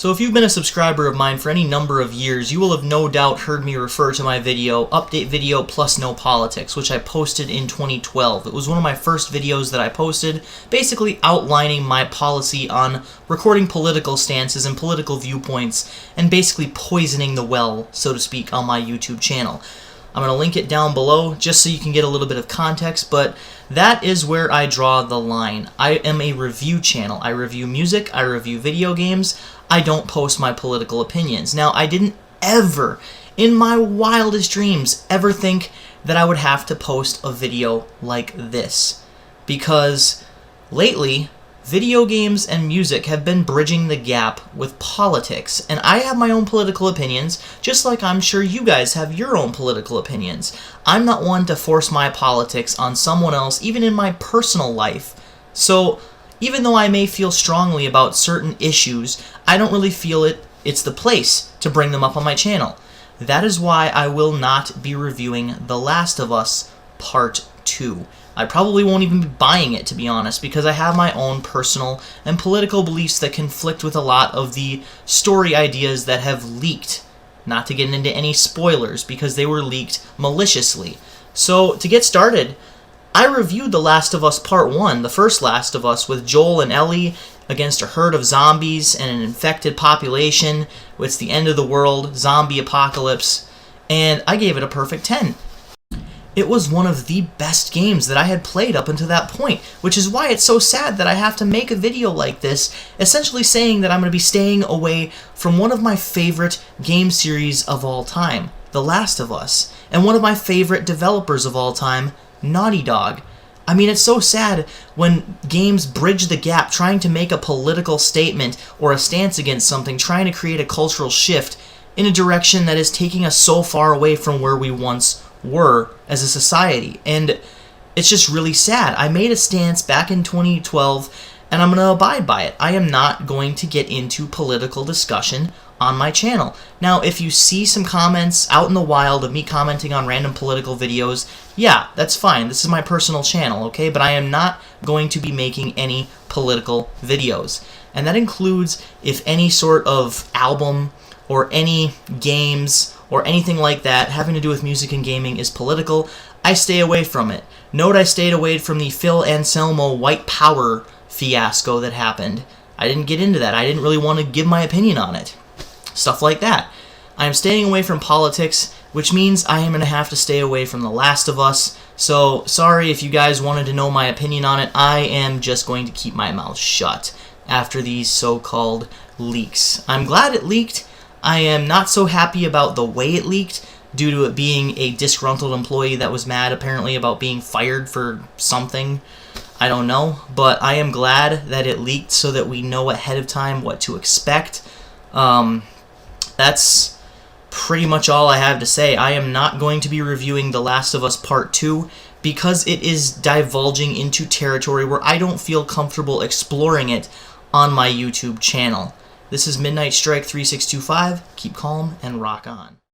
So if you've been a subscriber of mine for any number of years, you will have no doubt heard me refer to my video, Update Video Plus No Politics, which I posted in 2012. It was one of my first videos that I posted, basically outlining my policy on recording political stances and political viewpoints, and basically poisoning the well, so to speak, on my YouTube channel. I'm going to link it down below just so you can get a little bit of context, but that is where I draw the line. I am a review channel. I review music, I review video games, I don't post my political opinions. Now, I didn't ever, in my wildest dreams, ever think that I would have to post a video like this. Because lately, video games and music have been bridging the gap with politics, and I have my own political opinions, just like I'm sure you guys have your own political opinions. I'm not one to force my politics on someone else, even in my personal life. So, even though I may feel strongly about certain issues, I don't really feel it's the place to bring them up on my channel. That is why I will not be reviewing The Last of Us Part 2. I probably won't even be buying it, to be honest, because I have my own personal and political beliefs that conflict with a lot of the story ideas that have leaked. Not to get into any spoilers, because they were leaked maliciously. So, to get started, I reviewed The Last of Us Part 1, the first Last of Us, with Joel and Ellie against a herd of zombies and an infected population. It's the end of the world, zombie apocalypse, and I gave it a perfect 10. It was one of the best games that I had played up until that point, which is why it's so sad that I have to make a video like this, essentially saying that I'm going to be staying away from one of my favorite game series of all time, The Last of Us, and one of my favorite developers of all time, Naughty Dog. I mean, it's so sad when games bridge the gap trying to make a political statement or a stance against something, trying to create a cultural shift in a direction that is taking us so far away from where we once were as a society. And it's just really sad. I made a stance back in 2012, and I'm going to abide by it. I am not going to get into political discussion on my channel. Now, if you see some comments out in the wild of me commenting on random political videos, yeah, that's fine. This is my personal channel, okay? But I am not going to be making any political videos. And that includes if any sort of album or any games or anything like that having to do with music and gaming is political, I stay away from it. Note I stayed away from the Phil Anselmo White Power fiasco that happened. I didn't get into that. I didn't really want to give my opinion on it. Stuff like that. I am staying away from politics, which means I am going to have to stay away from The Last of Us. So, sorry if you guys wanted to know my opinion on it. I am just going to keep my mouth shut after these so-called leaks. I'm glad it leaked. I am not so happy about the way it leaked, due to it being a disgruntled employee that was mad, apparently, about being fired for something. I don't know, but I am glad that it leaked so that we know ahead of time what to expect. That's pretty much all I have to say. I am not going to be reviewing The Last of Us Part 2 because it is divulging into territory where I don't feel comfortable exploring it on my YouTube channel. This is Midnight Strike 3625. Keep calm and rock on.